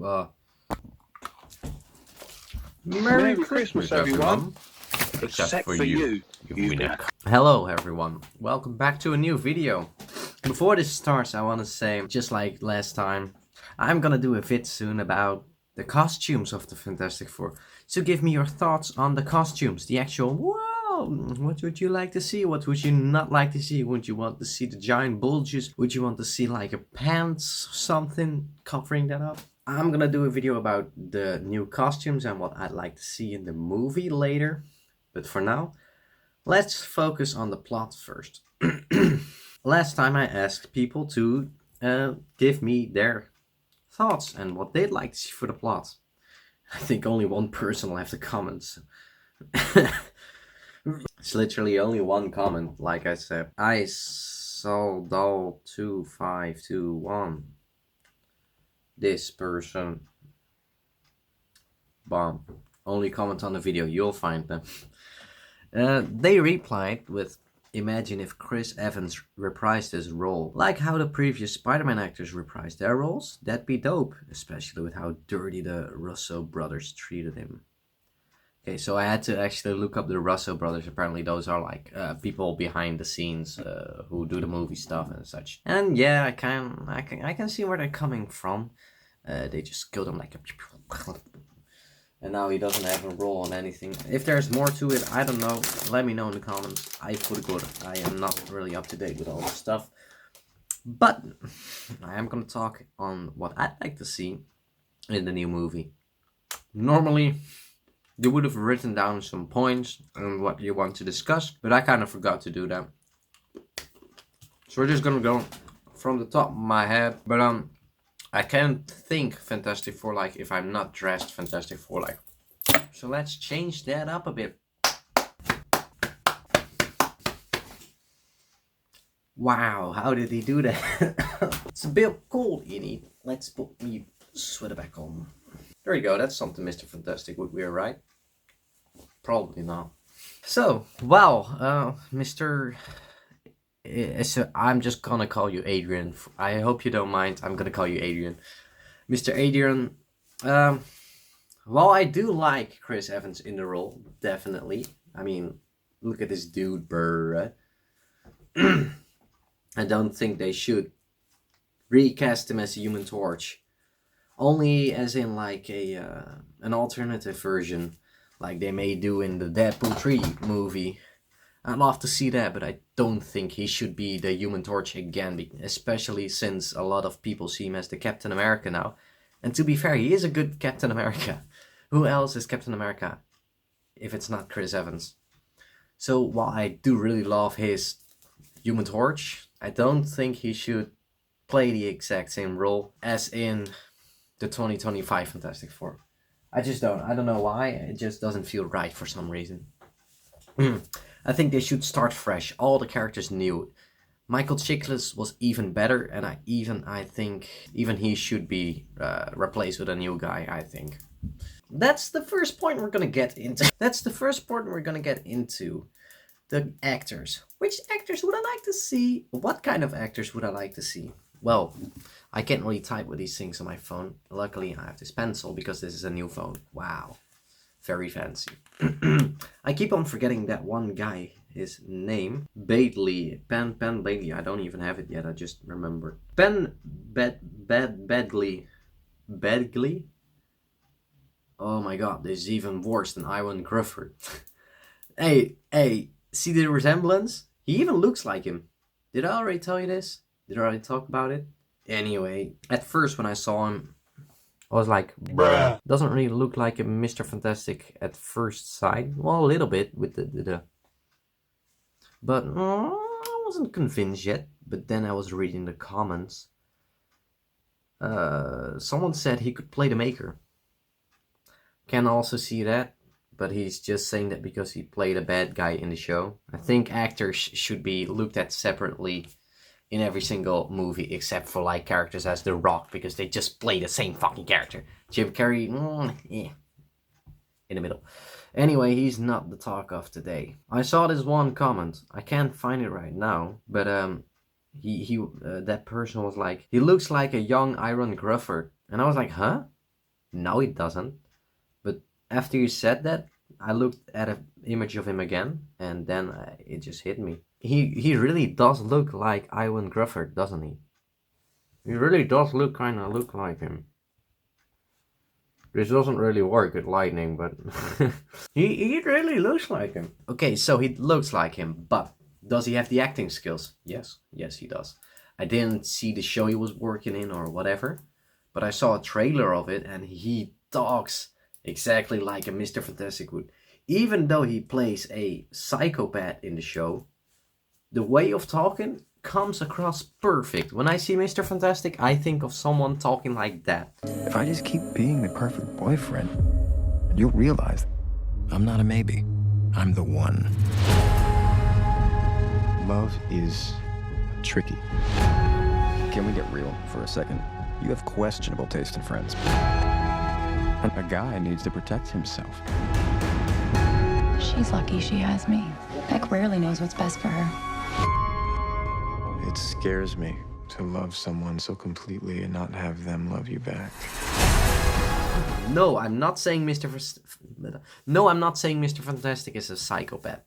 Uh, Merry Christmas, everyone. Except for you winner. Hello, everyone. Welcome back to a new video. Before this starts, I want to say, just like last time, I'm gonna do a vid soon about the costumes of the Fantastic Four. So give me your thoughts on the costumes, the actual, wow, what would you like to see? What would you not like to see? Would you want to see the giant bulges? Would you want to see like a pants, something covering that up? I'm gonna do a video about the new costumes and what I'd like to see in the movie later. But for now, let's focus on the plot first. Last time I asked people to give me their thoughts and what they'd like to see for the plot. I think only one person left a comment. It's literally only one comment, like I said. I saw doll 2521. This person. Bomb. Only comment on the video, you'll find them. They replied with, imagine if Chris Evans reprised his role, like how the previous Spider-Man actors reprised their roles. That'd be dope, especially with how dirty the Russo brothers treated him. Okay, so I had to actually look up the Russo brothers. Apparently those are like people behind the scenes who do the movie stuff and such. And yeah, I can see where they're coming from. They just killed him like a... And now he doesn't have a role on anything. If there's more to it, I don't know. Let me know in the comments. I am not really up to date with all this stuff. But I am going to talk on what I'd like to see in the new movie. Normally, you would have written down some points and what you want to discuss, but I kind of forgot to do that. So we're just going to go from the top of my head. But I can't think Fantastic Four like if I'm not dressed Fantastic Four like. So let's change that up a bit. Wow, how did he do that? It's a bit cold in it. Let's put me sweater back on. There you go, that's something Mr. Fantastic would wear, right? Probably not. So, wow, Mr... So I'm just gonna call you Adrian. I hope you don't mind. I'm gonna call you Adrian. Mr. Adrian, well, I do like Chris Evans in the role, definitely. I mean, look at this dude, bruh. I don't think they should recast him as a Human Torch. Only as in like an alternative version, like they may do in the Deadpool 3 movie. I'd love to see that, but I don't think he should be the Human Torch again, especially since a lot of people see him as the Captain America now. And to be fair, he is a good Captain America. Who else is Captain America if it's not Chris Evans? So while I do really love his Human Torch, I don't think he should play the exact same role as in the 2025 Fantastic Four. I just don't. I don't know why. It just doesn't feel right for some reason. I think they should start fresh. All the characters new. Michael Chiklis was even better, and I think even he should be replaced with a new guy, I think. That's the first point we're gonna get into. The actors. Which actors would I like to see? What kind of actors would I like to see? Well, I can't really type with these things on my phone. Luckily, I have this pencil because this is a new phone. Wow. Very fancy. I keep on forgetting that one guy, his name. Badley. Ben Badley. I don't even have it yet, I just remembered. Badley. Badgley? Oh my god, this is even worse than Iwan Grufford. Hey, see the resemblance? He even looks like him. Did I already tell you this? Did I already talk about it? Anyway, at first when I saw him, I was like, bruh. Doesn't really look like a Mr. Fantastic at first sight. Well, a little bit with the... But I wasn't convinced yet. But then I was reading the comments. Someone said he could play the Maker. Can also see that. But he's just saying that because he played a bad guy in the show. I think actors should be looked at separately in every single movie, except for like characters as The Rock, because they just play the same fucking character. Jim Carrey, in the middle. Anyway, he's not the talk of today. I saw this one comment. I can't find it right now, but that person was like, he looks like a young Iron Grufford, and I was like, huh? No, he doesn't. But after you said that, I looked at an image of him again, and then it just hit me. He really does look like Iwan Grufford, doesn't he? He really does look like him. This doesn't really work with lightning, but he really looks like him. Okay, so he looks like him, but does he have the acting skills? Yes, he does. I didn't see the show he was working in or whatever, but I saw a trailer of it, and he talks exactly like a Mr. Fantastic would. Even though he plays a psychopath in the show, the way of talking comes across perfect. When I see Mr. Fantastic, I think of someone talking like that. If I just keep being the perfect boyfriend, you'll realize I'm not a maybe. I'm the one. Love is tricky. Can we get real for a second? You have questionable taste in friends. And a guy needs to protect himself. She's lucky she has me. Beck rarely knows what's best for her. It scares me to love someone so completely and not have them love you back. No, I'm not saying Mr. Fantastic is a psychopath.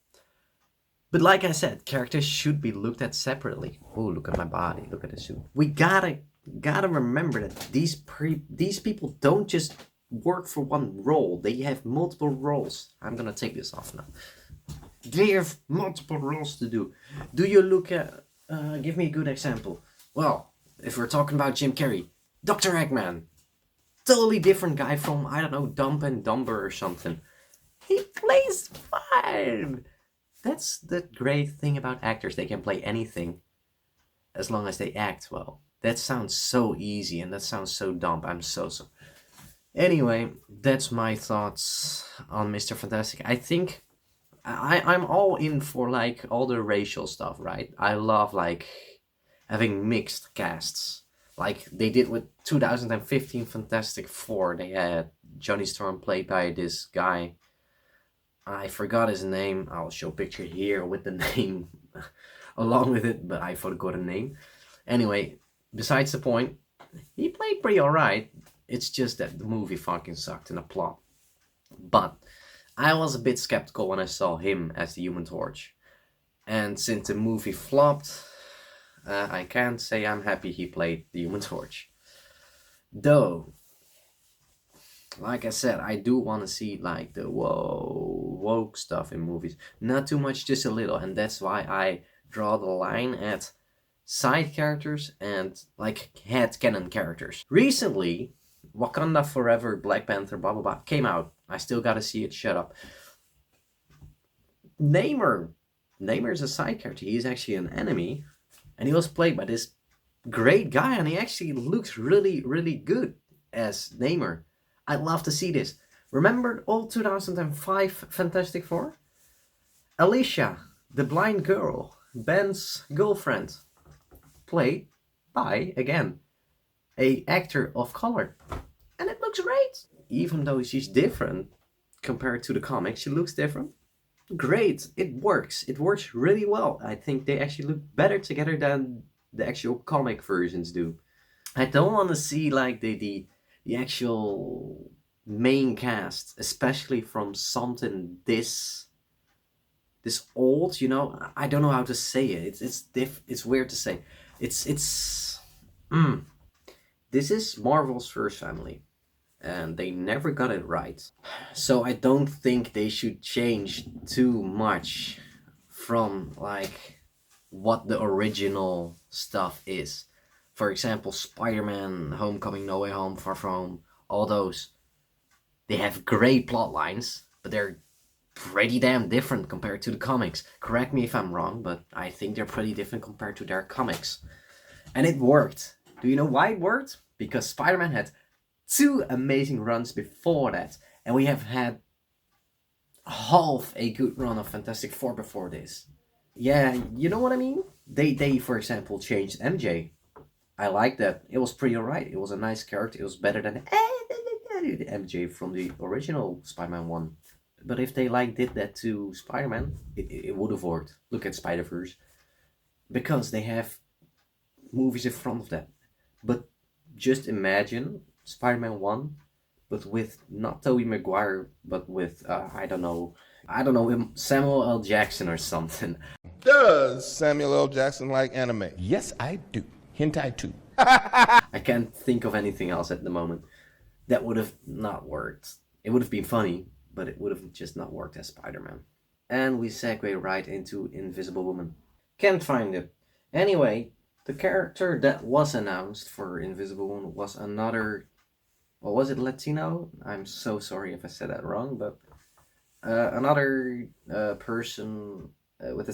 But like I said, characters should be looked at separately. Oh, look at my body, look at the suit. We gotta remember that these people don't just work for one role. They have multiple roles. I'm gonna take this off now. They have multiple roles to do. Do you look at... give me a good example. Well, if we're talking about Jim Carrey, Dr. Eggman. Totally different guy from, I don't know, Dumb and Dumber or something. He plays fine. That's the great thing about actors. They can play anything as long as they act well. That sounds so easy and that sounds so dumb. I'm so. Anyway, that's my thoughts on Mr. Fantastic. I think I'm all in for like all the racial stuff, right? I love like having mixed casts. Like they did with 2015 Fantastic Four. They had Johnny Storm played by this guy. I forgot his name. I'll show a picture here with the name along with it, but I forgot the name. Anyway, besides the point, he played pretty alright. It's just that the movie fucking sucked in the plot. But I was a bit skeptical when I saw him as the Human Torch. And since the movie flopped, I can't say I'm happy he played the Human Torch. Though, like I said, I do want to see like the woke stuff in movies. Not too much, just a little. And that's why I draw the line at side characters and like headcanon characters. Recently, Wakanda Forever, Black Panther, blah blah blah, came out. I still gotta see it, shut up. Namor is a side character. He's actually an enemy. And he was played by this great guy. And he actually looks really, really good as Namor. I'd love to see this. Remember old 2005 Fantastic Four? Alicia, the blind girl, Ben's girlfriend, played by, again, a actor of color. And it looks great. Even though she's different compared to the comics, she looks different. Great, it works. It works really well. I think they actually look better together than the actual comic versions do. I don't want to see like the actual main cast, especially from something this old, you know. I don't know how to say it. It's weird to say. This is Marvel's first family, and they never got it right. So I don't think they should change too much from like what the original stuff is. For example, Spider-Man, Homecoming, No Way Home, Far From Home, all those. They have great plot lines, but they're pretty damn different compared to the comics. Correct me if I'm wrong, but I think they're pretty different compared to their comics. And it worked. Do you know why it worked? Because Spider-Man had 2 amazing runs before that. And we have had half a good run of Fantastic Four before this. Yeah, you know what I mean? They for example, changed MJ. I like that. It was pretty alright. It was a nice character. It was better than the MJ from the original Spider-Man 1. But if they did that to Spider-Man, it would have worked. Look at Spider-Verse. Because they have movies in front of that. But just imagine Spider-Man 1 but with not Tobey Maguire, but with I don't know, Samuel L. Jackson or something. Does Samuel L. Jackson like anime? Yes, I do. Hentai too. I can't think of anything else at the moment. That would have not worked. It would have been funny, but it would have just not worked as Spider-Man. And we segue right into Invisible Woman. Can't find it. Anyway, the character that was announced for Invisible Woman was another... Well, was it Latino? I'm so sorry if I said that wrong, but... another person with the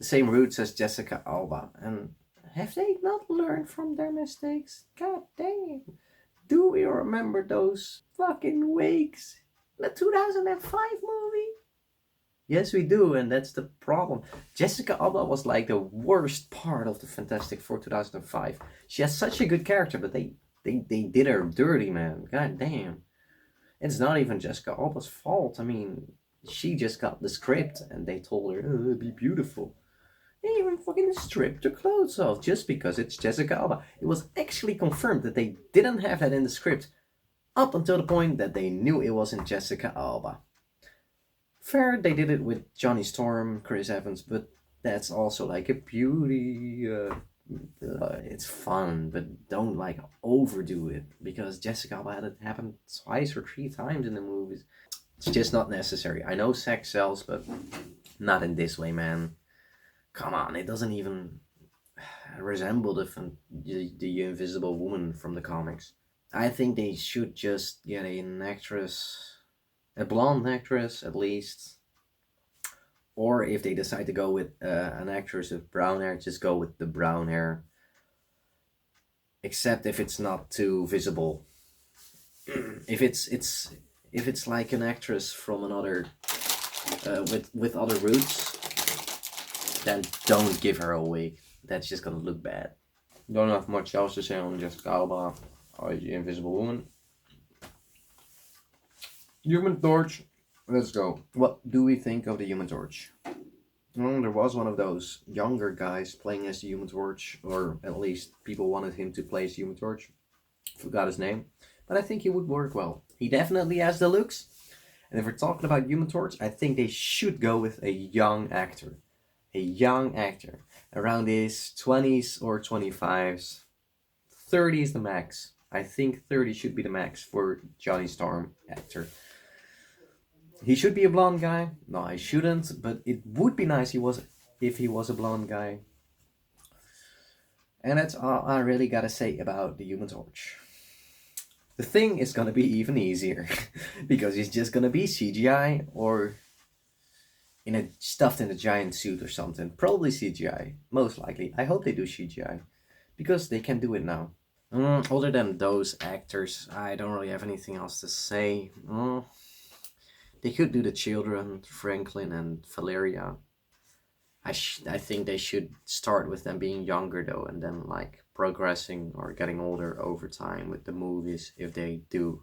same roots as Jessica Alba. And have they not learned from their mistakes? God damn. Do we remember those fucking wakes? The 2005 movie? Yes, we do, and that's the problem. Jessica Alba was like the worst part of the Fantastic Four 2005. She has such a good character, but they did her dirty, man. God damn. It's not even Jessica Alba's fault. I mean, she just got the script, and they told her, oh, be beautiful. They even fucking stripped her clothes off just because it's Jessica Alba. It was actually confirmed that they didn't have that in the script up until the point that they knew it wasn't Jessica Alba. Fair, they did it with Johnny Storm, Chris Evans, but that's also like a beauty. It's fun, but don't like overdo it because Jessica Alba had it happen twice or 3 times in the movies. It's just not necessary. I know sex sells, but not in this way, man. Come on, it doesn't even resemble the Invisible Woman from the comics. I think they should just get an actress, a blonde actress at least. Or if they decide to go with an actress with brown hair, just go with the brown hair. Except if it's not too visible. If it's like an actress from another with other roots, then don't give her a wig. That's just gonna look bad. Don't have much else to say on Jessica Alba or the Invisible Woman. Human Torch. Let's go. What do we think of the Human Torch? Well, there was one of those younger guys playing as the Human Torch, or at least people wanted him to play as Human Torch. Forgot his name, but I think he would work well. He definitely has the looks. And if we're talking about Human Torch, I think they should go with a young actor. A young actor. Around his 20s or 25s. 30 is the max. I think 30 should be the max for Johnny Storm actor. He should be a blonde guy. No, I shouldn't, but it would be nice if he was a blonde guy. And that's all I really gotta say about the Human Torch. The thing is gonna be even easier because he's just gonna be CGI or stuffed in a giant suit or something. Probably CGI, most likely. I hope they do CGI because they can do it now. Other than those actors, I don't really have anything else to say. They could do the children, Franklin and Valeria. I think they should start with them being younger though, and then like progressing or getting older over time with the movies if they do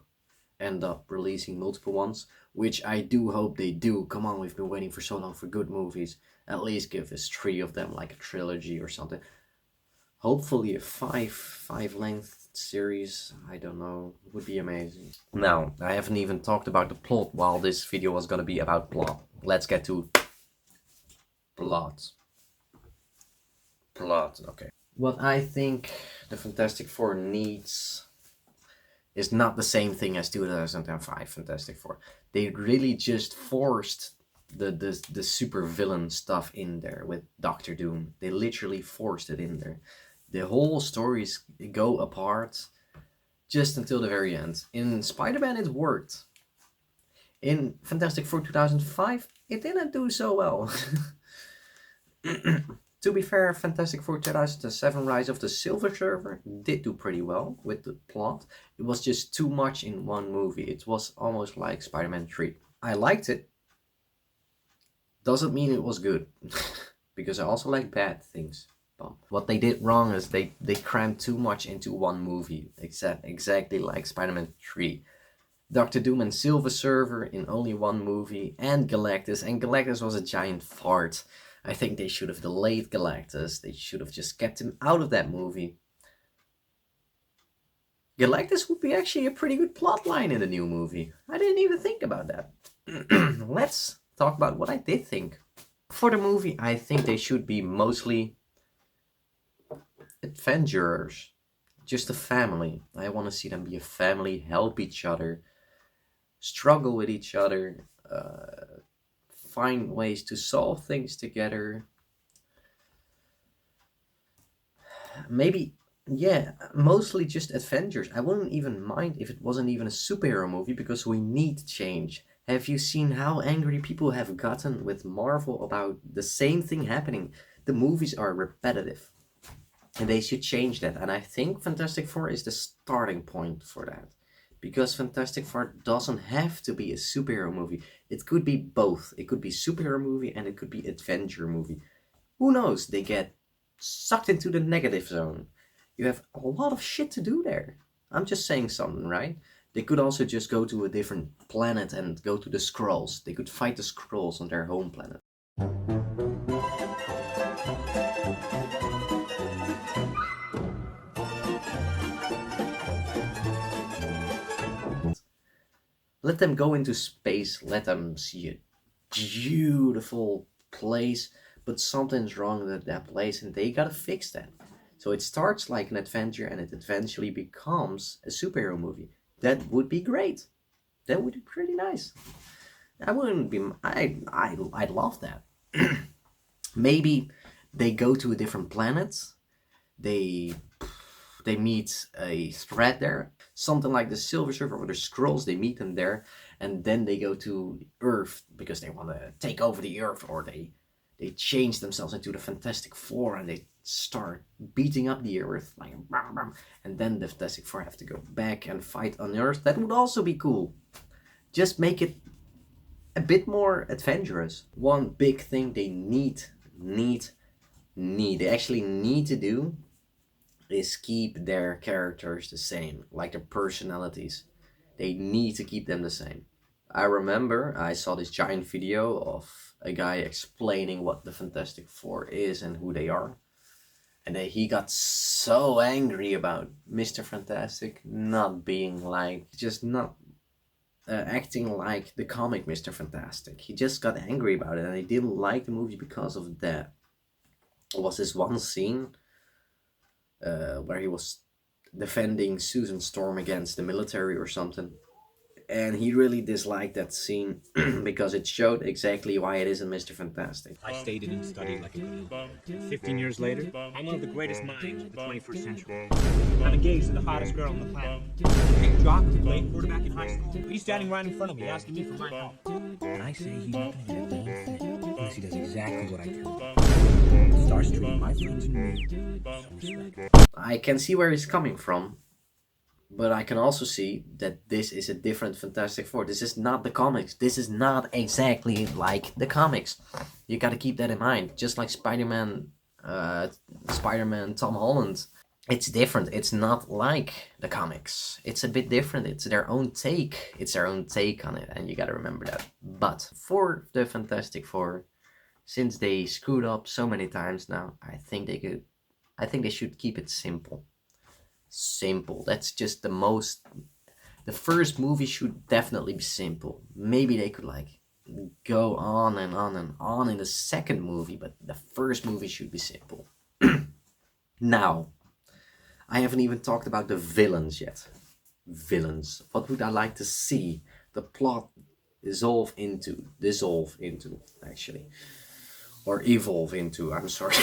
end up releasing multiple ones, which I do hope they do. Come on, we've been waiting for so long for good movies. At least give us 3 of them, like a trilogy or something. Hopefully a five length series, I don't know, would be amazing. Now, I haven't even talked about the plot while this video was gonna be about plot. Let's get to plot. Okay. What I think the Fantastic Four needs is not the same thing as 2005 Fantastic Four. They really just forced the super villain stuff in there with Doctor Doom. They literally forced it in there. The whole stories go apart just until the very end. In Spider-Man it worked. In Fantastic Four 2005 it didn't do so well. To be fair, Fantastic Four 2007 Rise of the Silver Surfer did do pretty well with the plot. It was just too much in one movie. It was almost like Spider-Man 3. I liked it. Doesn't mean it was good. Because I also like bad things. But what they did wrong is they crammed too much into one movie. Exactly like Spider-Man 3. Doctor Doom and Silver Surfer in only one movie. And Galactus was a giant fart. I think they should have delayed Galactus. They should have just kept him out of that movie. Galactus would be actually a pretty good plot line in the new movie. I didn't even think about that. Let's talk about what I did think. For the movie, I think they should be mostly adventurers. Just a family. I want to see them be a family, help each other, struggle with each other, find ways to solve things together. Maybe, yeah, mostly just adventures. I wouldn't even mind if it wasn't even a superhero movie, because we need change. Have you seen how angry people have gotten with Marvel about the same thing happening? The movies are repetitive. And they should change that. And I think Fantastic Four is the starting point for that. Because Fantastic Four doesn't have to be a superhero movie. It could be both. It could be superhero movie and it could be adventure movie. Who knows? They get sucked into the negative zone. You have a lot of shit to do there. I'm just saying something, right? They could also just go to a different planet and go to the Skrulls. They could fight the Skrulls on their home planet. Let them go into space, let them see a beautiful place, but something's wrong with that place and they gotta fix that. So it starts like an adventure and it eventually becomes a superhero movie. That would be great. That would be pretty nice. I'd love that. Maybe they go to a different planet. They meet a threat there. Something like the Silver Surfer or the Skrulls, they meet them there. And then they go to Earth because they want to take over the Earth. Or they change themselves into the Fantastic Four and they start beating up the Earth. Like, and then the Fantastic Four have to go back and fight on Earth. That would also be cool. Just make it a bit more adventurous. One big thing they they actually need to do is keep their characters the same, like their personalities. They need to keep them the same. I remember I saw this giant video of a guy explaining what the Fantastic Four is and who they are. And then he got so angry about Mr. Fantastic not being like, just not acting like the comic Mr. Fantastic. He just got angry about it and he didn't like the movie because of that. There was this one scene where he was defending Susan Storm against the military or something. And he really disliked that scene because it showed exactly why it isn't Mr. Fantastic. I stayed in and studied like a good 15 years later, I'm one of the greatest minds of the 21st century. I'm engaged to the hottest girl on the planet. Hey, Jock, who played quarterback in high school, he's standing right in front of me asking me for my help. And I say he's not going to get a damn thing unless he does exactly what I tell him. Starts treating my friends and me with some respect. I can see where he's coming from. But I can also see that this is a different Fantastic Four. This is not the comics. This is not exactly like the comics. You gotta keep that in mind. Just like Spider-Man, Tom Holland. It's different. It's not like the comics. It's a bit different. It's their own take. It's their own take on it. And you gotta remember that. But for the Fantastic Four, since they screwed up so many times now, I think they should keep it simple. Simple. That's just the first movie should definitely be simple. Maybe they could like go on and on and on in the second movie, but the first movie should be simple. Now, I haven't even talked about the villains yet. Villains. What would I like to see the plot dissolve into, actually. Or evolve into, I'm sorry.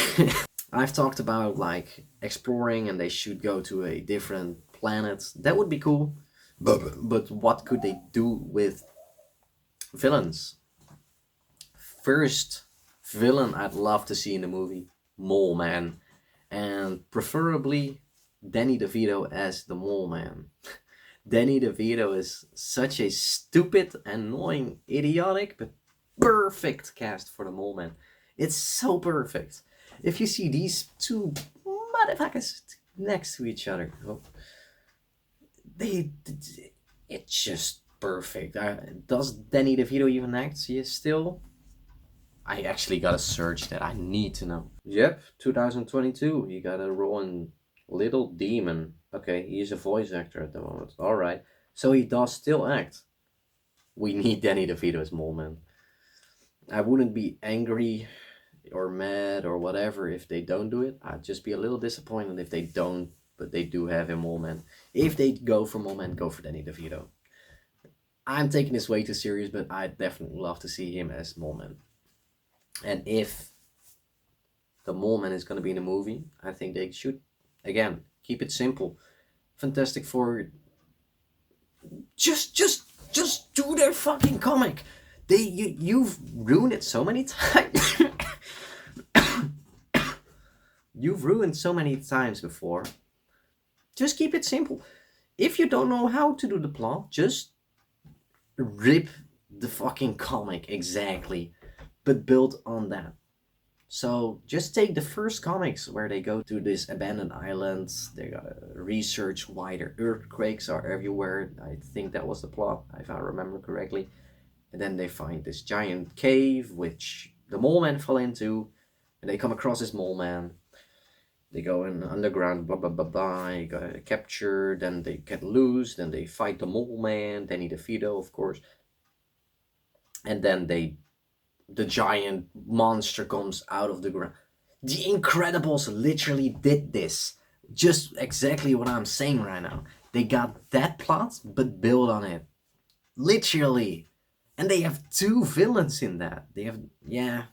I've talked about like exploring and they should go to a different planet. That would be cool. But what could they do with villains? First villain I'd love to see in the movie, Mole Man. And preferably Danny DeVito as the Mole Man. Danny DeVito is such a stupid, annoying, idiotic, but perfect cast for the Mole Man. It's so perfect. If you see these two motherfuckers next to each other, it's just perfect. Does Danny DeVito even act still? I actually gotta search that. I need to know. Yep, 2022. He got a role in Little Demon. Okay, he's a voice actor at the moment. Alright. So he does still act. We need Danny DeVito as Mole Man. I wouldn't be angry or mad or whatever if they don't do it. I'd just be a little disappointed if they don't, but they do have him Mole Man. If they go for Mole Man, go for Danny DeVito. I'm taking this way too serious, but I'd definitely love to see him as Mole Man. And if the Mole Man is going to be in a movie, I think they should, again, keep it simple. Fantastic Four, just do their fucking comic. You've ruined it so many times. You've ruined so many times before. Just keep it simple. If you don't know how to do the plot, just rip the fucking comic exactly, but build on that. So just take the first comics where they go to this abandoned island. They gotta research why the earthquakes are everywhere. I think that was the plot, if I remember correctly. And then they find this giant cave, which the Mole Man fell into. And they come across this Mole Man. They go in underground, blah, blah, blah, blah. You got captured, then they get loose. Then they fight the Mole Man, Danny DeVito, of course. And then the giant monster comes out of the ground. The Incredibles literally did this. Just exactly what I'm saying right now. They got that plot, but build on it. Literally. And they have 2 villains in that. They have, yeah.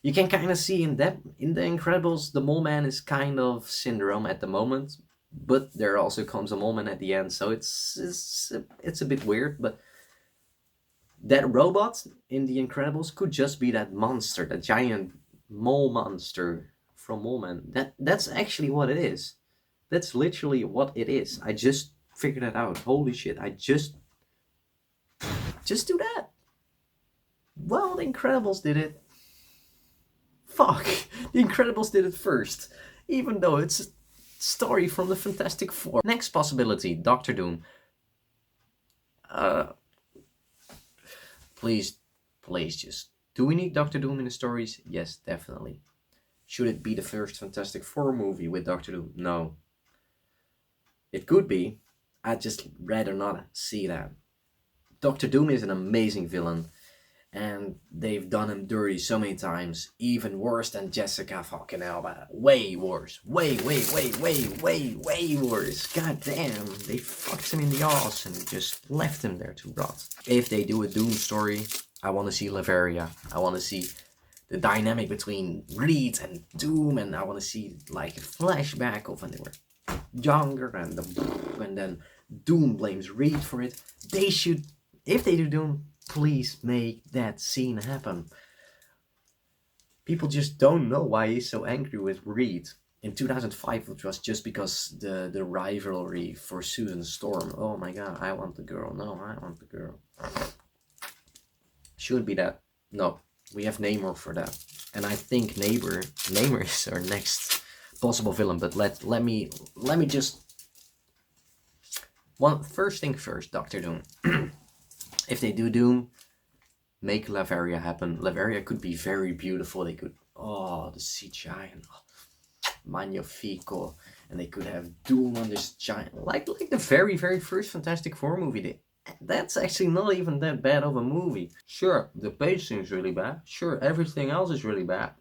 You can kind of see in The Incredibles, the Mole Man is kind of Syndrome at the moment. But there also comes a Mole Man at the end. So it's a bit weird, but that robot in The Incredibles could just be that monster, that giant mole monster from Mole Man. That's actually what it is. That's literally what it is. I just figured that out. Holy shit, I just do that. Well, The Incredibles did it. Fuck, The Incredibles did it first. Even though it's a story from the Fantastic Four. Next possibility, Doctor Doom. Please just... Do we need Doctor Doom in the stories? Yes, definitely. Should it be the first Fantastic Four movie with Doctor Doom? No. It could be. I'd just rather not see that. Doctor Doom is an amazing villain. And they've done him dirty so many times. Even worse than Jessica fucking Alba. Way worse. Way worse. God damn. They fucked him in the ass and just left him there to rot. If they do a Doom story, I want to see Latveria. I want to see the dynamic between Reed and Doom. And I want to see like a flashback of when they were younger. And then Doom blames Reed for it. They should, if they do Doom, please make that scene happen. People just don't know why he's so angry with Reed. In 2005, it was just because the rivalry for Susan Storm. Oh my god, I want the girl. No, I want the girl. Should be that. No, we have Namor for that. And I think Namor is our next possible villain. But let me just... First thing first, Doctor Doom. If they do Doom, make Latveria happen. Latveria could be very beautiful. They could, the CGI and magnifico. And they could have Doom on this giant, like the very first Fantastic Four movie. That's actually not even that bad of a movie. Sure, the pacing is really bad. Sure, everything else is really bad.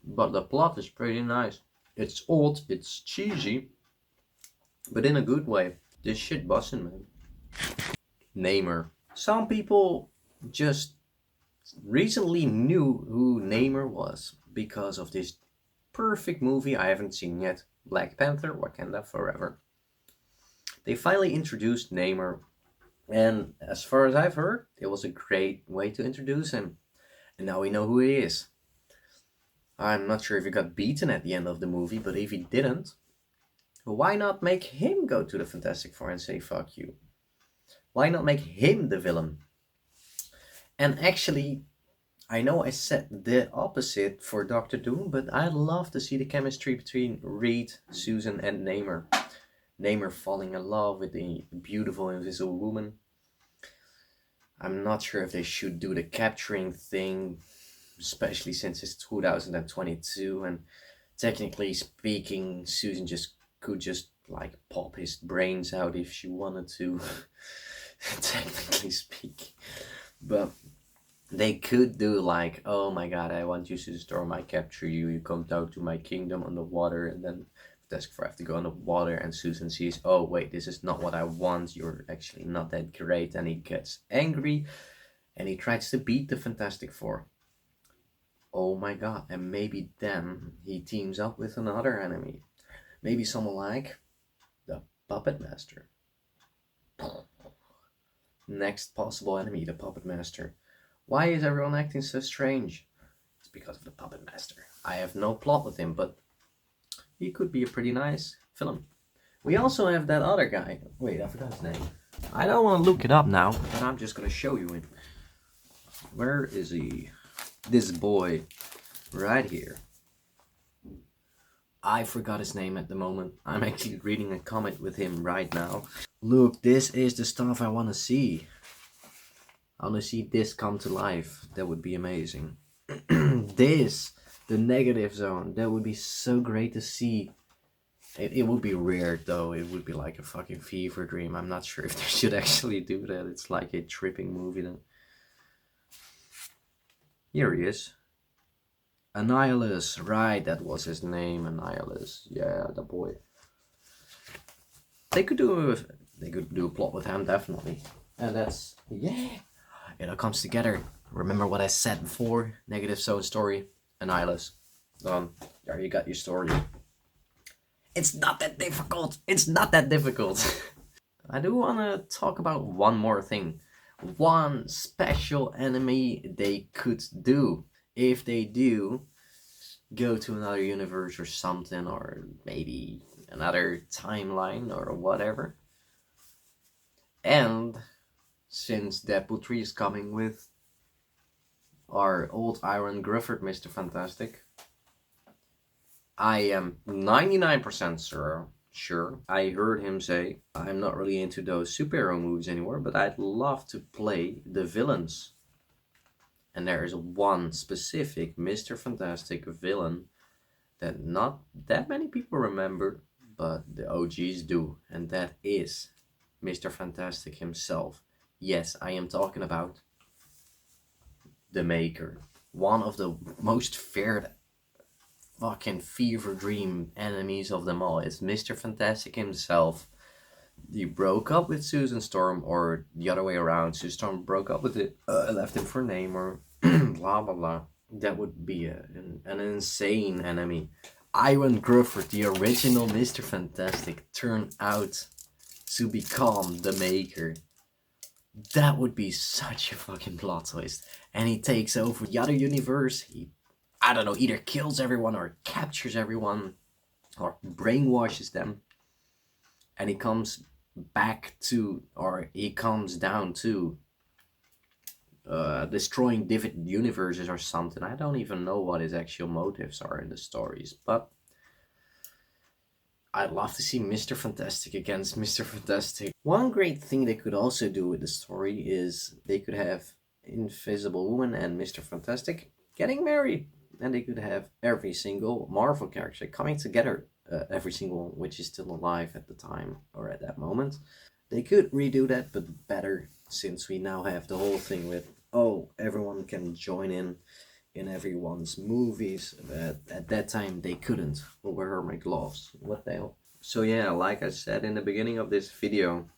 But the plot is pretty nice. It's old, it's cheesy, but in a good way. This shit bussin', man. Namor. Some people just recently knew who Namor was because of this perfect movie I haven't seen yet. Black Panther, Wakanda Forever. They finally introduced Namor, and as far as I've heard, it was a great way to introduce him. And now we know who he is. I'm not sure if he got beaten at the end of the movie, but if he didn't, why not make him go to the Fantastic Four and say fuck you? Why not make him the villain? And actually, I know I said the opposite for Doctor Doom, but I'd love to see the chemistry between Reed, Susan and Namor. Namor falling in love with the beautiful invisible woman. I'm not sure if they should do the capturing thing, especially since it's 2022 and technically speaking, Susan just could just like pop his brains out if she wanted to, technically speak. But they could do like, oh my god, I want you to storm, I capture you, you come down to my kingdom underwater, and then Fantastic Four have to go underwater, and Susan sees, oh wait, this is not what I want, you're actually not that great, and he gets angry, and he tries to beat the Fantastic Four. Oh my god, and maybe then he teams up with another enemy. Maybe someone like the Puppet Master. Next possible enemy, the Puppet Master. Why is everyone acting so strange? It's because of the Puppet Master. I have no plot with him, but he could be a pretty nice villain. We also have that other guy. Wait, I forgot his name. I don't want to look it up now, but I'm just going to show you him. Where is he? This boy right here. I forgot his name at the moment. I'm actually reading a comic with him right now. Look, this is the stuff I want to see. I want to see this come to life. That would be amazing. This, the Negative Zone, that would be so great to see. It would be weird though. It would be like a fucking fever dream. I'm not sure if they should actually do that. It's like a tripping movie then. Here he is. Annihilus, right, that was his name, Annihilus. Yeah, the boy. They could do a plot with him, definitely. And that's, yeah, it all comes together. Remember what I said before? Negative Zone story, Annihilus. There you got your story. It's not that difficult. It's not that difficult. I do want to talk about one more thing. One special enemy they could do. If they do go to another universe or something, or maybe another timeline or whatever. And since Deadpool 3 is coming with our old Aaron Grufford Mr. Fantastic, I am 99% sure. I heard him say, I'm not really into those superhero movies anymore, but I'd love to play the villains. And there is one specific Mr. Fantastic villain that not that many people remember, but the OGs do. And that is Mr. Fantastic himself. Yes, I am talking about the Maker. One of the most feared fucking fever dream enemies of them all is Mr. Fantastic himself. He broke up with Susan Storm, or the other way around. Susan Storm broke up with it, left him for Namor, blah blah blah. That would be an insane enemy. Aaron Grufford, the original Mr. Fantastic, turned out to become the Maker. That would be such a fucking plot twist. And he takes over the other universe. He, I don't know, either kills everyone or captures everyone or brainwashes them. And he comes back to, or he comes down to destroying different universes or something. I don't even know what his actual motives are in the stories, but I'd love to see Mr. Fantastic against Mr. Fantastic. One great thing they could also do with the story is they could have Invisible Woman and Mr. Fantastic getting married, and they could have every single Marvel character coming together. Every single one which is still alive at the time or at that moment. They could redo that, but better, since we now have the whole thing with, oh, everyone can join in everyone's movies. At that time they couldn't. Well, where are my gloves? What the hell? So yeah, like I said in the beginning of this video,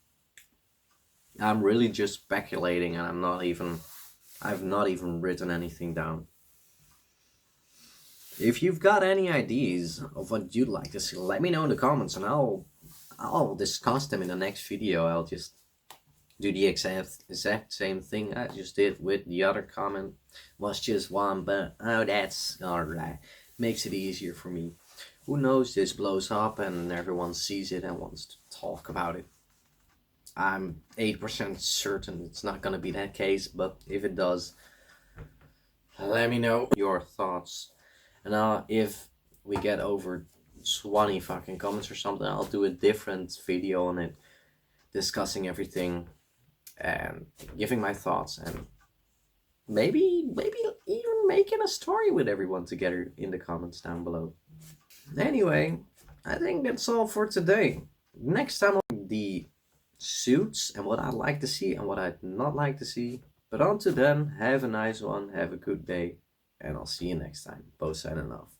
I'm really just speculating, and I've not even written anything down. If you've got any ideas of what you'd like to see, let me know in the comments, and I'll discuss them in the next video. I'll just do the exact same thing I just did with the other comment. Was just one, but oh, that's alright. Makes it easier for me. Who knows, this blows up and everyone sees it and wants to talk about it. I'm 8% certain it's not gonna be that case, but if it does, let me know your thoughts. And if we get over 20 fucking comments or something, I'll do a different video on it, discussing everything and giving my thoughts, and maybe even making a story with everyone together in the comments down below. Anyway, I think that's all for today. Next time on the suits and what I'd like to see and what I'd not like to see. But until then, have a nice one, have a good day, and I'll see you next time. Bo signing off.